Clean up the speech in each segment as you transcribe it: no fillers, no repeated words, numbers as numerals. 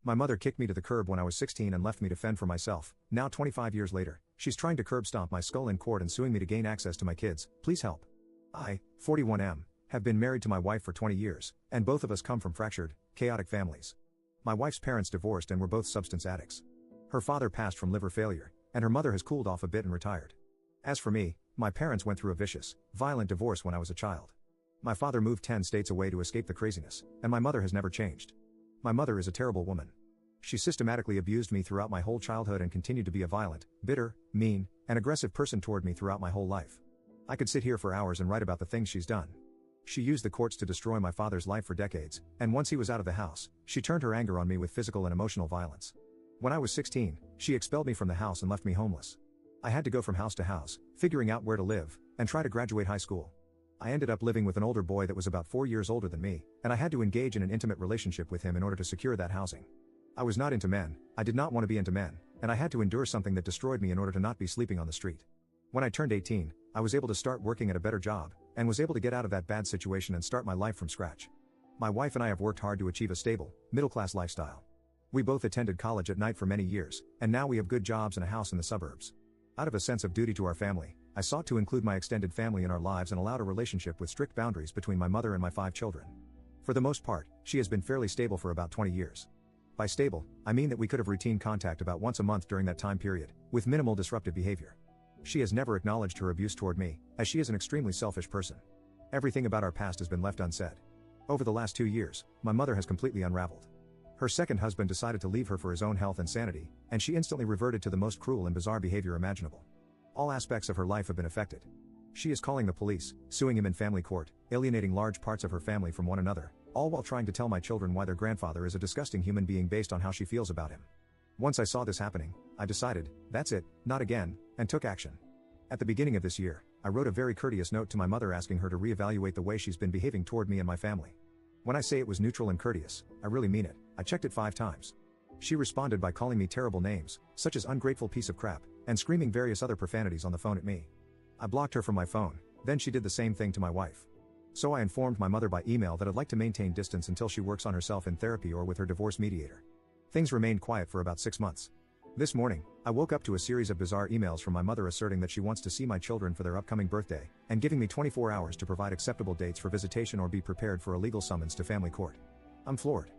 My mother kicked me to the curb when I was 16 and left me to fend for myself. Now 25 years later, she's trying to curb stomp my skull in court and suing me to gain access to my kids. Please help. I, 41M, have been married to my wife for 20 years, and both of us come from fractured, chaotic families. My wife's parents divorced and were both substance addicts. Her father passed from liver failure, and her mother has cooled off a bit and retired. As for me, my parents went through a vicious, violent divorce when I was a child. My father moved 10 states away to escape the craziness, and my mother has never changed. My mother is a terrible woman. She systematically abused me throughout my whole childhood and continued to be a violent, bitter, mean, and aggressive person toward me throughout my whole life. I could sit here for hours and write about the things she's done. She used the courts to destroy my father's life for decades, and once he was out of the house, she turned her anger on me with physical and emotional violence. When I was 16, she expelled me from the house and left me homeless. I had to go from house to house, figuring out where to live, and try to graduate high school. I ended up living with an older boy that was about 4 years older than me, and I had to engage in an intimate relationship with him in order to secure that housing. I was not into men, I did not want to be into men, and I had to endure something that destroyed me in order to not be sleeping on the street. When I turned 18, I was able to start working at a better job, and was able to get out of that bad situation and start my life from scratch. My wife and I have worked hard to achieve a stable, middle-class lifestyle. We both attended college at night for many years, and now we have good jobs and a house in the suburbs. Out of a sense of duty to our family, I sought to include my extended family in our lives and allowed a relationship with strict boundaries between my mother and my 5 children. For the most part, she has been fairly stable for about 20 years. By stable, I mean that we could have routine contact about once a month during that time period, with minimal disruptive behavior. She has never acknowledged her abuse toward me, as she is an extremely selfish person. Everything about our past has been left unsaid. Over the last 2 years, my mother has completely unraveled. Her second husband decided to leave her for his own health and sanity, and she instantly reverted to the most cruel and bizarre behavior imaginable. All aspects of her life have been affected. She is calling the police, suing him in family court, alienating large parts of her family from one another, all while trying to tell my children why their grandfather is a disgusting human being based on how she feels about him. Once I saw this happening, I decided, that's it, not again, and took action. At the beginning of this year, I wrote a very courteous note to my mother asking her to reevaluate the way she's been behaving toward me and my family. When I say it was neutral and courteous, I really mean it. I checked it 5 times. She responded by calling me terrible names, such as ungrateful piece of crap, and screaming various other profanities on the phone at me. I blocked her from my phone, then she did the same thing to my wife. So I informed my mother by email that I'd like to maintain distance until she works on herself in therapy or with her divorce mediator. Things remained quiet for about 6 months. This morning, I woke up to a series of bizarre emails from my mother asserting that she wants to see my children for their upcoming birthday, and giving me 24 hours to provide acceptable dates for visitation or be prepared for a legal summons to family court. I'm floored.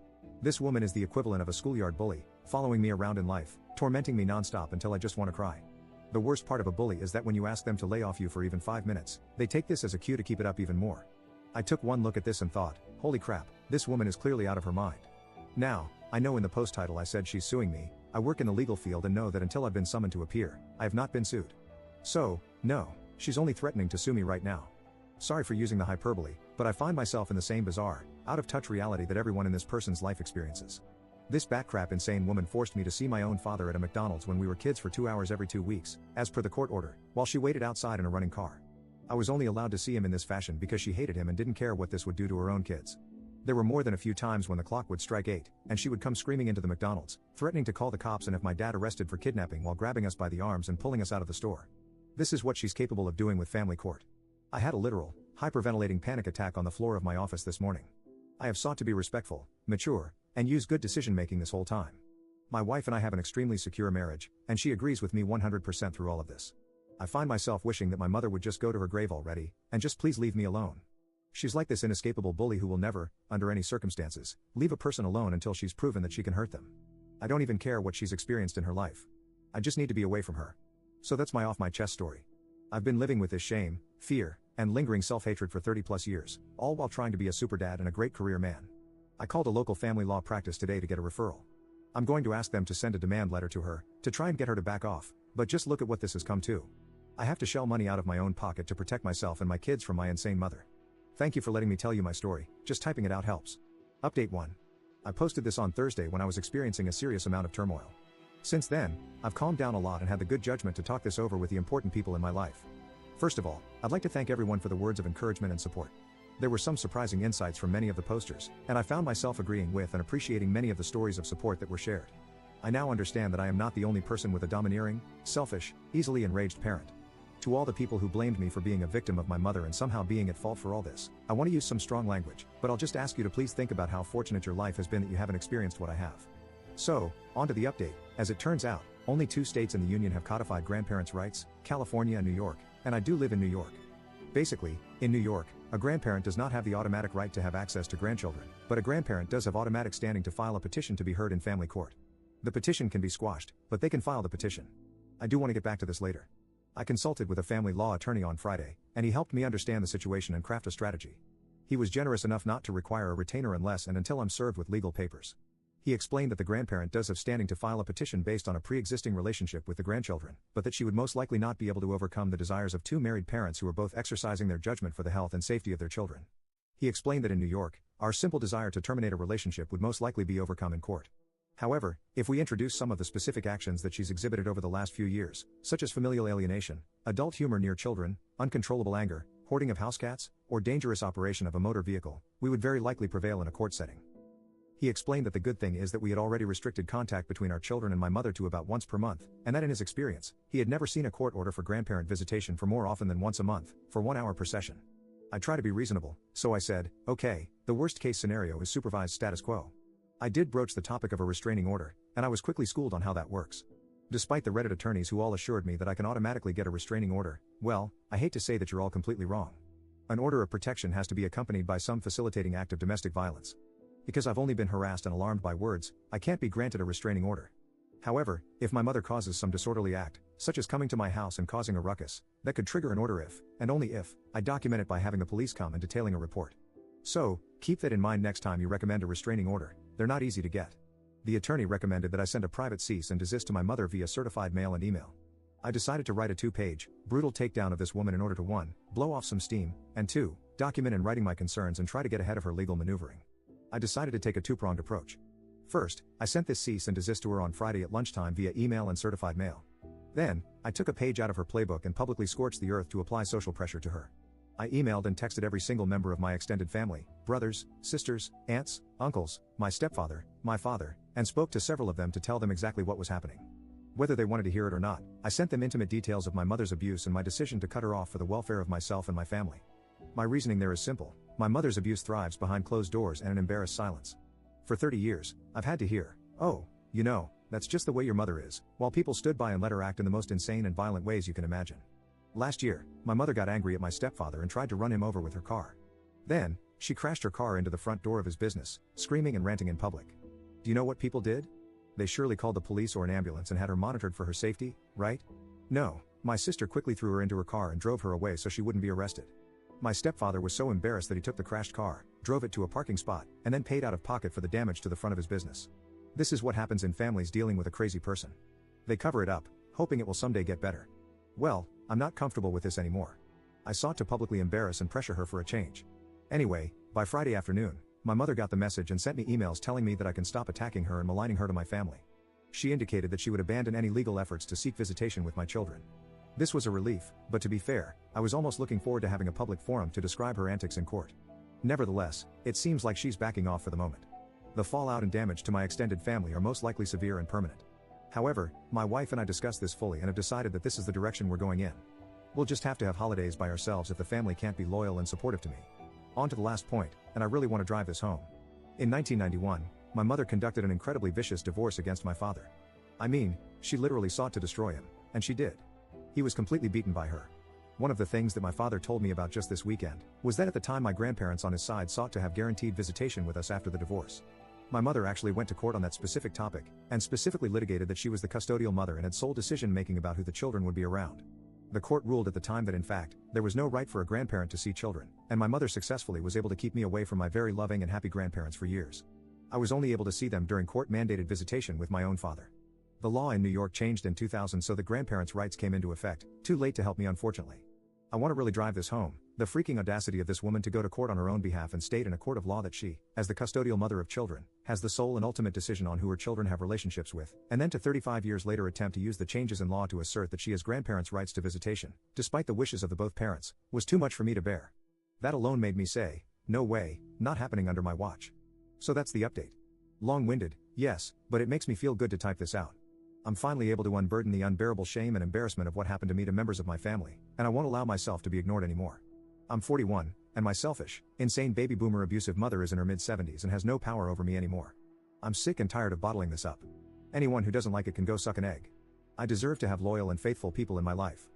This woman is the equivalent of a schoolyard bully, following me around in life, tormenting me non-stop until I just want to cry. The worst part of a bully is that when you ask them to lay off you for even 5 minutes, they take this as a cue to keep it up even more. I took one look at this and thought, holy crap, this woman is clearly out of her mind. Now, I know in the post title I said she's suing me. I work in the legal field and know that until I've been summoned to appear, I have not been sued. So, no, she's only threatening to sue me right now. Sorry for using the hyperbole, but I find myself in the same bizarre, out-of-touch reality that everyone in this person's life experiences. This batcrap insane woman forced me to see my own father at a McDonald's when we were kids for 2 hours every 2 weeks, as per the court order, while she waited outside in a running car. I was only allowed to see him in this fashion because she hated him and didn't care what this would do to her own kids. There were more than a few times when the clock would strike 8, and she would come screaming into the McDonald's, threatening to call the cops and have my dad arrested for kidnapping while grabbing us by the arms and pulling us out of the store. This is what she's capable of doing with family court. I had a literal, hyperventilating panic attack on the floor of my office this morning. I have sought to be respectful, mature, and use good decision-making this whole time. My wife and I have an extremely secure marriage, and she agrees with me 100% through all of this. I find myself wishing that my mother would just go to her grave already, and just please leave me alone. She's like this inescapable bully who will never, under any circumstances, leave a person alone until she's proven that she can hurt them. I don't even care what she's experienced in her life. I just need to be away from her. So that's my off-my-chest story. I've been living with this shame, fear, and lingering self-hatred for 30+ years, all while trying to be a super dad and a great career man. I called a local family law practice today to get a referral. I'm going to ask them to send a demand letter to her, to try and get her to back off, but just look at what this has come to. I have to shell money out of my own pocket to protect myself and my kids from my insane mother. Thank you for letting me tell you my story, just typing it out helps. Update 1. I posted this on Thursday when I was experiencing a serious amount of turmoil. Since then, I've calmed down a lot and had the good judgment to talk this over with the important people in my life. First of all, I'd like to thank everyone for the words of encouragement and support. There were some surprising insights from many of the posters, and I found myself agreeing with and appreciating many of the stories of support that were shared. I now understand that I am not the only person with a domineering, selfish, easily enraged parent. To all the people who blamed me for being a victim of my mother and somehow being at fault for all this, I want to use some strong language, but I'll just ask you to please think about how fortunate your life has been that you haven't experienced what I have. So, on to the update. As it turns out, only 2 states in the Union have codified grandparents' rights, California and New York, and I do live in New York. Basically, in New York, a grandparent does not have the automatic right to have access to grandchildren, but a grandparent does have automatic standing to file a petition to be heard in family court. The petition can be squashed, but they can file the petition. I do want to get back to this later. I consulted with a family law attorney on Friday, and he helped me understand the situation and craft a strategy. He was generous enough not to require a retainer unless and until I'm served with legal papers. He explained that the grandparent does have standing to file a petition based on a pre-existing relationship with the grandchildren, but that she would most likely not be able to overcome the desires of 2 married parents who are both exercising their judgment for the health and safety of their children. He explained that in New York, our simple desire to terminate a relationship would most likely be overcome in court. However, if we introduce some of the specific actions that she's exhibited over the last few years, such as familial alienation, adult humor near children, uncontrollable anger, hoarding of house cats, or dangerous operation of a motor vehicle, we would very likely prevail in a court setting. He explained that the good thing is that we had already restricted contact between our children and my mother to about once per month, and that in his experience, he had never seen a court order for grandparent visitation for more often than once a month, for 1 hour per session. I try to be reasonable, so I said, okay, the worst case scenario is supervised status quo. I did broach the topic of a restraining order, and I was quickly schooled on how that works. Despite the Reddit attorneys who all assured me that I can automatically get a restraining order, well, I hate to say that you're all completely wrong. An order of protection has to be accompanied by some facilitating act of domestic violence. Because I've only been harassed and alarmed by words, I can't be granted a restraining order. However, if my mother causes some disorderly act, such as coming to my house and causing a ruckus, that could trigger an order if, and only if, I document it by having the police come and detailing a report. So, keep that in mind next time you recommend a restraining order. They're not easy to get. The attorney recommended that I send a private cease and desist to my mother via certified mail and email. I decided to write a 2-page, brutal takedown of this woman in order to 1, blow off some steam, and 2, document in writing my concerns and try to get ahead of her legal maneuvering. I decided to take a 2-pronged approach. First, I sent this cease and desist to her on Friday at lunchtime via email and certified mail. Then, I took a page out of her playbook and publicly scorched the earth to apply social pressure to her. I emailed and texted every single member of my extended family, brothers, sisters, aunts, uncles, my stepfather, my father, and spoke to several of them to tell them exactly what was happening. Whether they wanted to hear it or not, I sent them intimate details of my mother's abuse and my decision to cut her off for the welfare of myself and my family. My reasoning there is simple. My mother's abuse thrives behind closed doors and an embarrassed silence. For 30 years, I've had to hear, "Oh, you know, that's just the way your mother is," while people stood by and let her act in the most insane and violent ways you can imagine. Last year, my mother got angry at my stepfather and tried to run him over with her car. Then, she crashed her car into the front door of his business, screaming and ranting in public. Do you know what people did? They surely called the police or an ambulance and had her monitored for her safety, right? No, my sister quickly threw her into her car and drove her away so she wouldn't be arrested. My stepfather was so embarrassed that he took the crashed car, drove it to a parking spot, and then paid out of pocket for the damage to the front of his business. This is what happens in families dealing with a crazy person. They cover it up, hoping it will someday get better. Well, I'm not comfortable with this anymore. I sought to publicly embarrass and pressure her for a change. Anyway, by Friday afternoon, my mother got the message and sent me emails telling me that I can stop attacking her and maligning her to my family. She indicated that she would abandon any legal efforts to seek visitation with my children. This was a relief, but to be fair, I was almost looking forward to having a public forum to describe her antics in court. Nevertheless, it seems like she's backing off for the moment. The fallout and damage to my extended family are most likely severe and permanent. However, my wife and I discussed this fully and have decided that this is the direction we're going in. We'll just have to have holidays by ourselves if the family can't be loyal and supportive to me. On to the last point, and I really want to drive this home. In 1991, my mother conducted an incredibly vicious divorce against my father. I mean, she literally sought to destroy him, and she did. He was completely beaten by her. One of the things that my father told me about just this weekend was that at the time my grandparents on his side sought to have guaranteed visitation with us after the divorce. My mother actually went to court on that specific topic, and specifically litigated that she was the custodial mother and had sole decision-making about who the children would be around. The court ruled at the time that in fact, there was no right for a grandparent to see children, and my mother successfully was able to keep me away from my very loving and happy grandparents for years. I was only able to see them during court-mandated visitation with my own father. The law in New York changed in 2000 so the grandparents' rights came into effect, too late to help me unfortunately. I want to really drive this home, the freaking audacity of this woman to go to court on her own behalf and state in a court of law that she, as the custodial mother of children, has the sole and ultimate decision on who her children have relationships with, and then to 35 years later attempt to use the changes in law to assert that she has grandparents' rights to visitation, despite the wishes of the both parents, was too much for me to bear. That alone made me say, no way, not happening under my watch. So that's the update. Long-winded, yes, but it makes me feel good to type this out. I'm finally able to unburden the unbearable shame and embarrassment of what happened to me to members of my family, and I won't allow myself to be ignored anymore. I'm 41, and my selfish, insane baby boomer abusive mother is in her mid-70s and has no power over me anymore. I'm sick and tired of bottling this up. Anyone who doesn't like it can go suck an egg. I deserve to have loyal and faithful people in my life.